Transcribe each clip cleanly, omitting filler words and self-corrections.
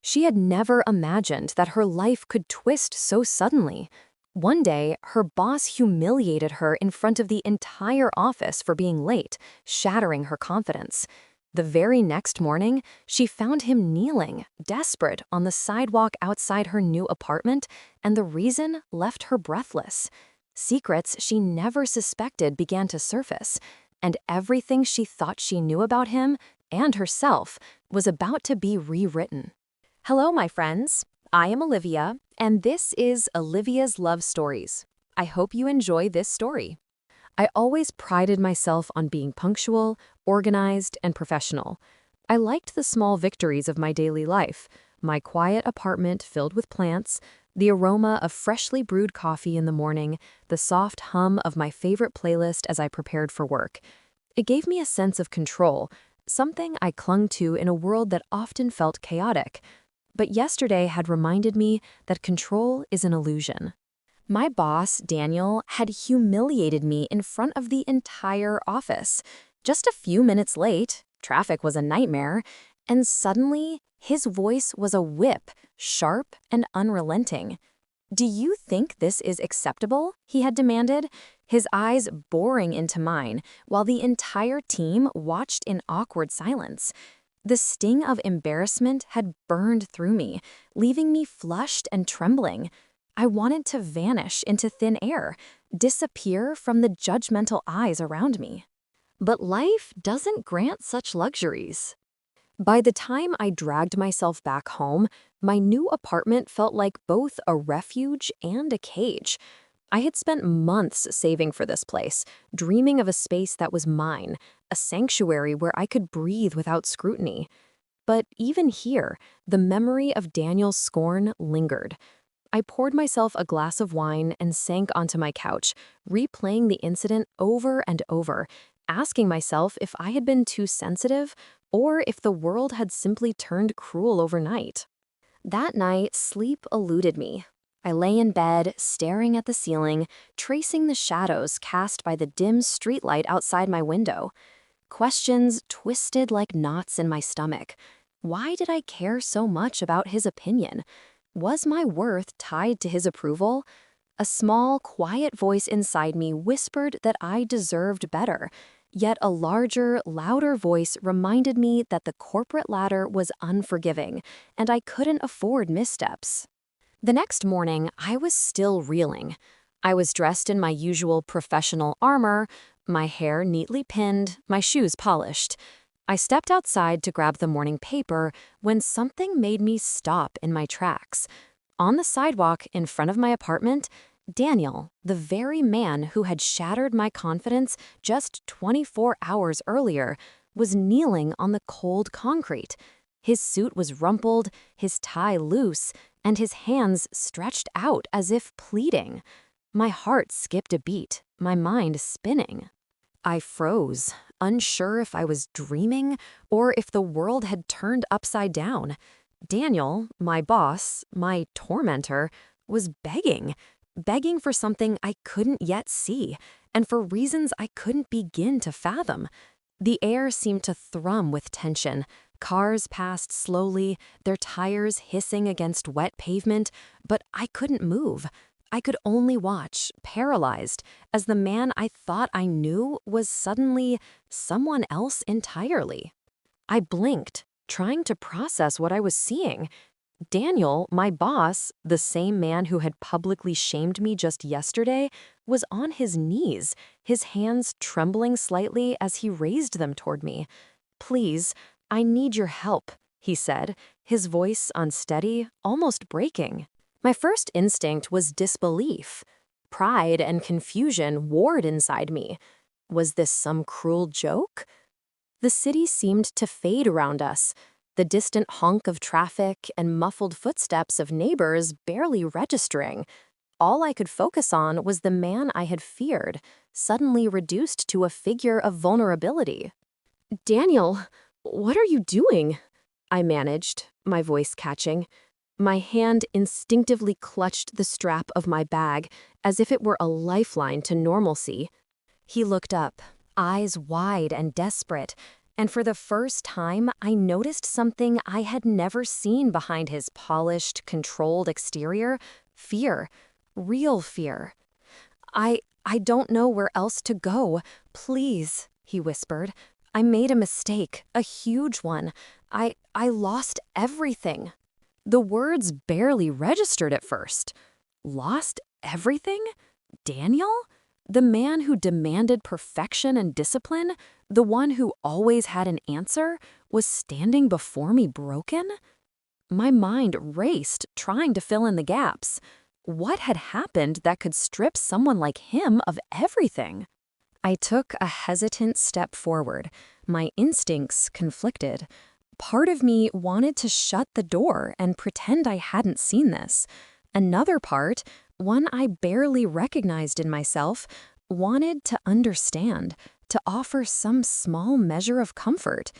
She had never imagined that her life could twist so suddenly. One day, her boss humiliated her in front of the entire office for being late, shattering her confidence. The very next morning, she found him kneeling, desperate, on the sidewalk outside her new apartment, and the reason left her breathless. Secrets she never suspected began to surface, and everything she thought she knew about him and herself was about to be rewritten. Hello, my friends. I am Olivia, and this is Olivia's Love Stories. I hope you enjoy this story. I always prided myself on being punctual, organized, and professional. I liked the small victories of my daily life, my quiet apartment filled with plants, the aroma of freshly brewed coffee in the morning, the soft hum of my favorite playlist as I prepared for work. It gave me a sense of control, something I clung to in a world that often felt chaotic. But yesterday had reminded me that control is an illusion. My boss, Daniel, had humiliated me in front of the entire office. Just a few minutes late, traffic was a nightmare, and suddenly his voice was a whip, sharp and unrelenting. "Do you think this is acceptable?" he had demanded, his eyes boring into mine, while the entire team watched in awkward silence. The sting of embarrassment had burned through me, leaving me flushed and trembling. I wanted to vanish into thin air, disappear from the judgmental eyes around me. But life doesn't grant such luxuries. By the time I dragged myself back home, my new apartment felt like both a refuge and a cage. I had spent months saving for this place, dreaming of a space that was mine, a sanctuary where I could breathe without scrutiny. But even here, the memory of Daniel's scorn lingered. I poured myself a glass of wine and sank onto my couch, replaying the incident over and over, asking myself if I had been too sensitive or if the world had simply turned cruel overnight. That night, sleep eluded me. I lay in bed, staring at the ceiling, tracing the shadows cast by the dim streetlight outside my window. Questions twisted like knots in my stomach. Why did I care so much about his opinion? Was my worth tied to his approval? A small, quiet voice inside me whispered that I deserved better. Yet a larger, louder voice reminded me that the corporate ladder was unforgiving, and I couldn't afford missteps. The next morning, I was still reeling. I was dressed in my usual professional armor, my hair neatly pinned, my shoes polished. I stepped outside to grab the morning paper when something made me stop in my tracks. On the sidewalk in front of my apartment, Daniel, the very man who had shattered my confidence just 24 hours earlier, was kneeling on the cold concrete. His suit was rumpled, his tie loose, and his hands stretched out as if pleading. My heart skipped a beat, my mind spinning. I froze, unsure if I was dreaming or if the world had turned upside down. Daniel, my boss, my tormentor, was begging for something I couldn't yet see, and for reasons I couldn't begin to fathom. The air seemed to thrum with tension. Cars passed slowly, their tires hissing against wet pavement, but I couldn't move. I could only watch, paralyzed, as the man I thought I knew was suddenly someone else entirely. I blinked, trying to process what I was seeing. Daniel, my boss, the same man who had publicly shamed me just yesterday, was on his knees, his hands trembling slightly as he raised them toward me. "Please, I need your help," he said, his voice unsteady, almost breaking. My first instinct was disbelief. Pride and confusion warred inside me. Was this some cruel joke? The city seemed to fade around us, the distant honk of traffic and muffled footsteps of neighbors barely registering. All I could focus on was the man I had feared, suddenly reduced to a figure of vulnerability. "Daniel, what are you doing?" I managed, my voice catching. My hand instinctively clutched the strap of my bag, as if it were a lifeline to normalcy. He looked up, eyes wide and desperate, And for the first time, I noticed something I had never seen behind his polished, controlled exterior: fear, real fear. I don't know where else to go. Please, he whispered. I made a mistake, a huge one. I lost everything. The words barely registered at first. Lost everything? Daniel? The man who demanded perfection and discipline, the one who always had an answer, was standing before me broken? My mind raced, trying to fill in the gaps. What had happened that could strip someone like him of everything? I took a hesitant step forward, my instincts conflicted. Part of me wanted to shut the door and pretend I hadn't seen this. Another part, one I barely recognized in myself, wanted to understand, to offer some small measure of comfort.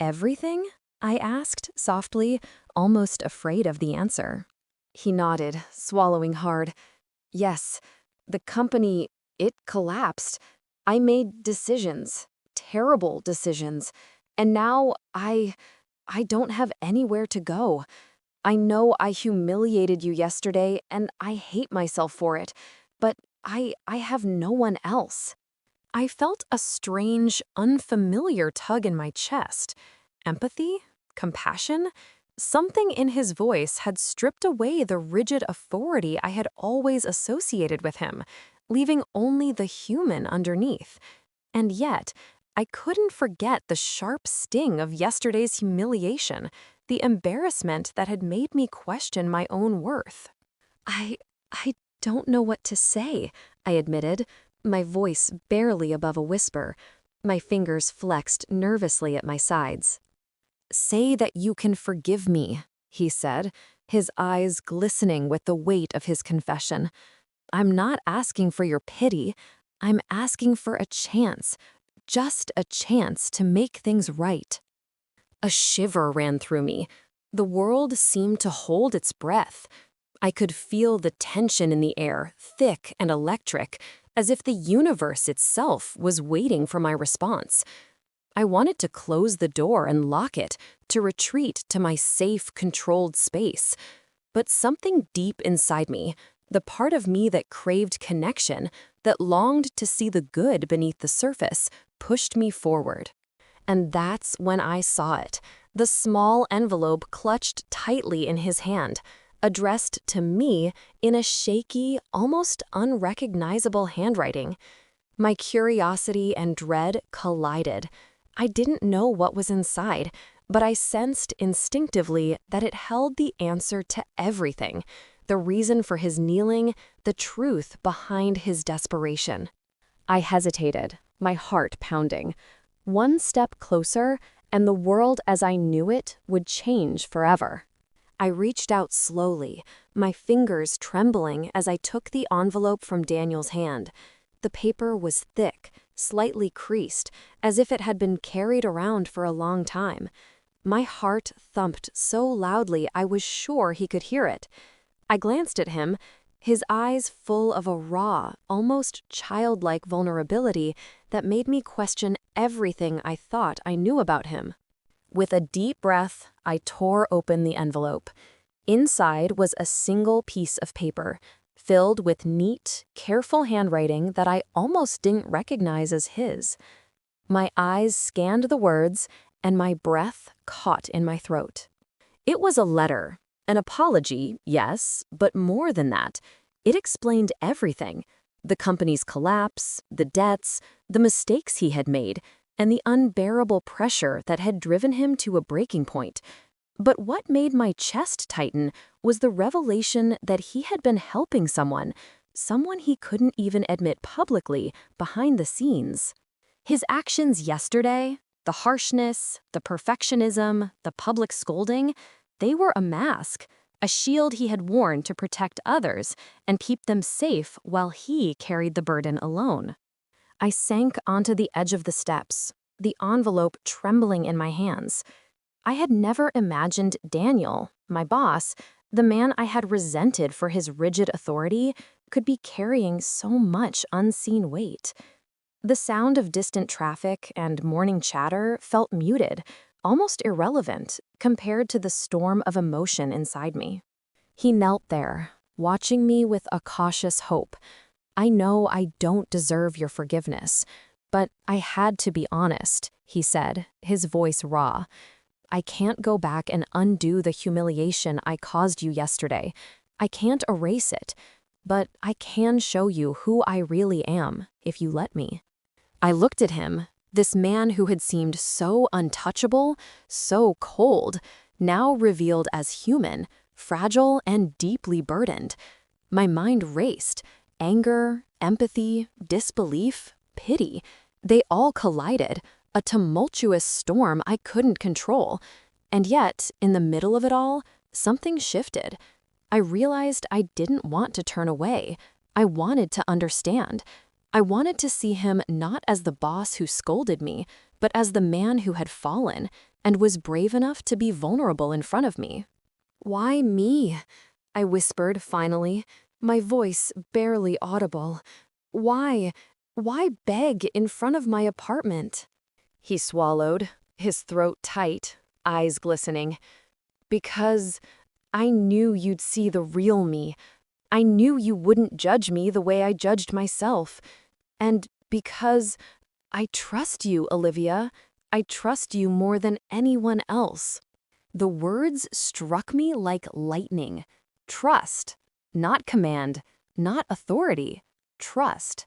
Everything? I asked softly, almost afraid of the answer. He nodded, swallowing hard. Yes, the company, it collapsed. I made decisions, terrible decisions, and now I don't have anywhere to go. I know I humiliated you yesterday, and I hate myself for it, but I have no one else. I felt a strange, unfamiliar tug in my chest. Empathy? Compassion? Something in his voice had stripped away the rigid authority I had always associated with him, leaving only the human underneath. And yet, I couldn't forget the sharp sting of yesterday's humiliation, the embarrassment that had made me question my own worth. I don't know what to say, I admitted, my voice barely above a whisper. My fingers flexed nervously at my sides. Say that you can forgive me, he said, his eyes glistening with the weight of his confession. I'm not asking for your pity. I'm asking for a chance, just a chance to make things right. A shiver ran through me. The world seemed to hold its breath. I could feel the tension in the air, thick and electric, as if the universe itself was waiting for my response. I wanted to close the door and lock it, to retreat to my safe, controlled space. But something deep inside me, the part of me that craved connection, that longed to see the good beneath the surface, pushed me forward. And that's when I saw it, the small envelope clutched tightly in his hand, addressed to me in a shaky, almost unrecognizable handwriting. My curiosity and dread collided. I didn't know what was inside, but I sensed instinctively that it held the answer to everything, the reason for his kneeling, the truth behind his desperation. I hesitated, my heart pounding. One step closer, and the world as I knew it would change forever. I reached out slowly, my fingers trembling as I took the envelope from Daniel's hand. The paper was thick, slightly creased, as if it had been carried around for a long time. My heart thumped so loudly I was sure he could hear it. I glanced at him, his eyes full of a raw, almost childlike vulnerability that made me question everything I thought I knew about him. With a deep breath, I tore open the envelope. Inside was a single piece of paper, filled with neat, careful handwriting that I almost didn't recognize as his. My eyes scanned the words, and my breath caught in my throat. It was a letter, an apology, yes, but more than that. It explained everything: the company's collapse, the debts, the mistakes he had made, and the unbearable pressure that had driven him to a breaking point. But what made my chest tighten was the revelation that he had been helping someone he couldn't even admit publicly, behind the scenes. His actions yesterday, the harshness, the perfectionism, the public scolding, they were a mask, a shield he had worn to protect others and keep them safe while he carried the burden alone. I sank onto the edge of the steps, the envelope trembling in my hands. I had never imagined Daniel, my boss, the man I had resented for his rigid authority, could be carrying so much unseen weight. The sound of distant traffic and morning chatter felt muted, almost irrelevant, compared to the storm of emotion inside me. He knelt there, watching me with a cautious hope. I know I don't deserve your forgiveness, but I had to be honest, he said, his voice raw. I can't go back and undo the humiliation I caused you yesterday. I can't erase it, but I can show you who I really am, if you let me. I looked at him, this man who had seemed so untouchable, so cold, now revealed as human, fragile and deeply burdened. My mind raced. Anger, empathy, disbelief, pity. They all collided, a tumultuous storm I couldn't control. And yet, in the middle of it all, something shifted. I realized I didn't want to turn away. I wanted to understand. I wanted to see him not as the boss who scolded me, but as the man who had fallen and was brave enough to be vulnerable in front of me. "Why me?" I whispered finally, my voice barely audible. "Why? Why beg in front of my apartment?" He swallowed, his throat tight, eyes glistening. "Because I knew you'd see the real me. I knew you wouldn't judge me the way I judged myself. And because I trust you, Olivia. I trust you more than anyone else." The words struck me like lightning. Trust. Not command, not authority. Trust.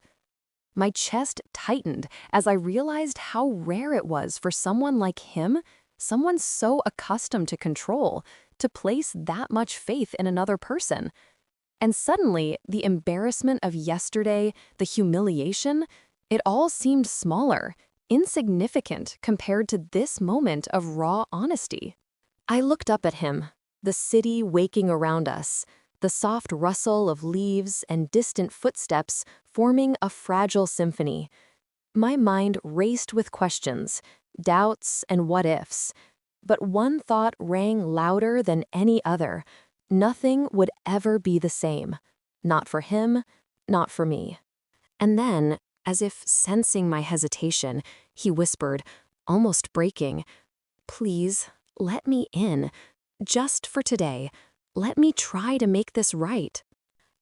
My chest tightened as I realized how rare it was for someone like him, someone so accustomed to control, to place that much faith in another person. And suddenly, the embarrassment of yesterday, the humiliation, it all seemed smaller, insignificant compared to this moment of raw honesty. I looked up at him, the city waking around us, the soft rustle of leaves and distant footsteps forming a fragile symphony. My mind raced with questions, doubts, and what-ifs. But one thought rang louder than any other. Nothing would ever be the same. Not for him, not for me. And then, as if sensing my hesitation, he whispered, almost breaking, "Please, let me in. Just for today. Let me try to make this right."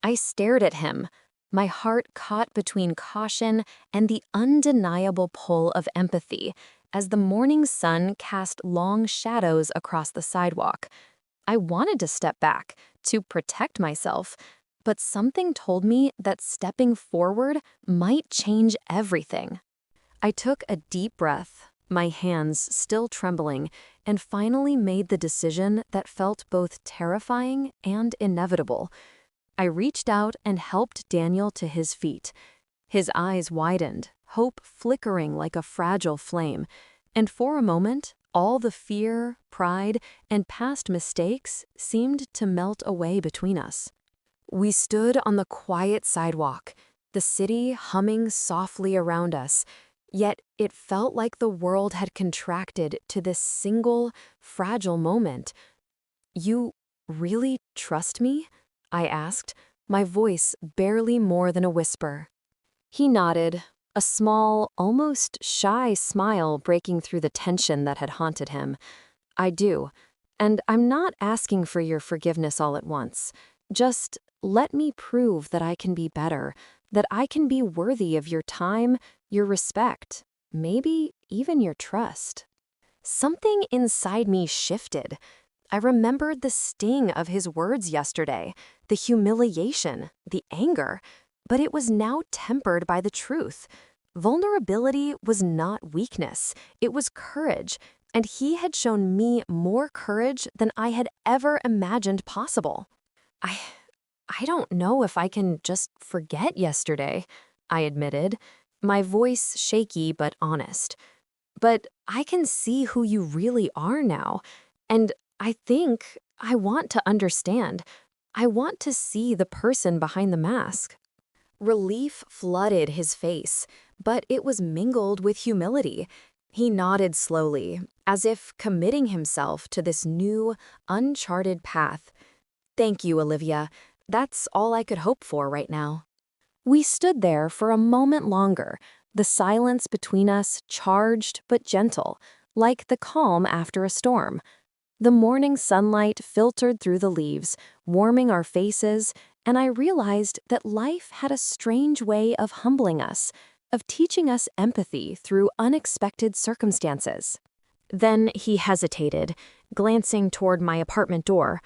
I stared at him, my heart caught between caution and the undeniable pull of empathy, as the morning sun cast long shadows across the sidewalk. I wanted to step back, to protect myself, but something told me that stepping forward might change everything. I took a deep breath, my hands still trembling, and finally made the decision that felt both terrifying and inevitable. I reached out and helped Daniel to his feet. His eyes widened, hope flickering like a fragile flame, and for a moment, all the fear, pride, and past mistakes seemed to melt away between us. We stood on the quiet sidewalk, the city humming softly around us, yet it felt like the world had contracted to this single, fragile moment. "You really trust me?" I asked, my voice barely more than a whisper. He nodded, a small, almost shy smile breaking through the tension that had haunted him. "I do, and I'm not asking for your forgiveness all at once. Just let me prove that I can be better, that I can be worthy of your time, your respect, maybe even your trust." Something inside me shifted. I remembered the sting of his words yesterday, the humiliation, the anger, but it was now tempered by the truth. Vulnerability was not weakness, it was courage, and he had shown me more courage than I had ever imagined possible. I don't know if I can just forget yesterday," I admitted, my voice shaky but honest. "But I can see who you really are now, and I think I want to understand. I want to see the person behind the mask." Relief flooded his face, but it was mingled with humility. He nodded slowly, as if committing himself to this new, uncharted path. "Thank you, Olivia. That's all I could hope for right now." We stood there for a moment longer, The silence between us charged but gentle, like the calm after a storm. The morning sunlight filtered through the leaves, warming our faces, and I realized that life had a strange way of humbling us, of teaching us empathy through unexpected circumstances. Then he hesitated, glancing toward my apartment door.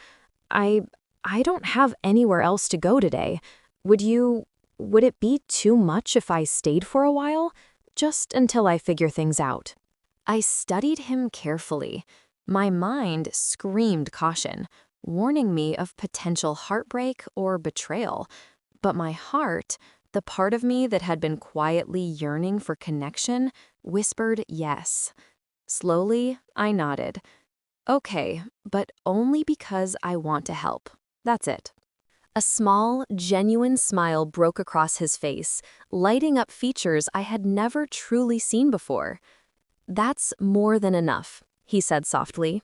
I I don't have anywhere else to go today. Would it be too much if I stayed for a while? Just until I figure things out. I studied him carefully. My mind screamed caution, warning me of potential heartbreak or betrayal. But my heart, the part of me that had been quietly yearning for connection, whispered yes. Slowly, I nodded. Okay, but only because I want to help. That's it. A small, genuine smile broke across his face, lighting up features I had never truly seen before. That's more than enough, he said softly.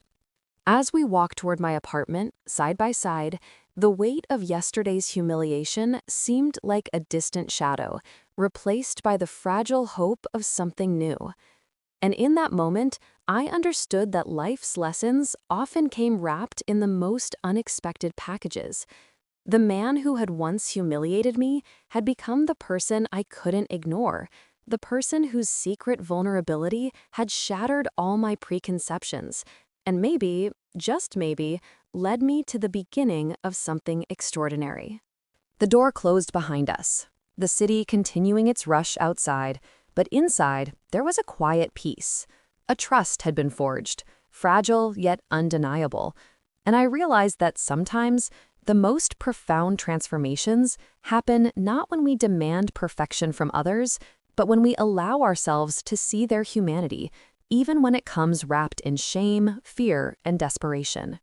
As we walked toward my apartment, side by side, the weight of yesterday's humiliation seemed like a distant shadow, replaced by the fragile hope of something new. And in that moment, I understood that life's lessons often came wrapped in the most unexpected packages. The man who had once humiliated me had become the person I couldn't ignore, the person whose secret vulnerability had shattered all my preconceptions, and maybe, just maybe, led me to the beginning of something extraordinary. The door closed behind us, the city continuing its rush outside, but inside there was a quiet peace. A trust had been forged, fragile yet undeniable, and I realized that sometimes the most profound transformations happen not when we demand perfection from others, but when we allow ourselves to see their humanity, even when it comes wrapped in shame, fear, and desperation.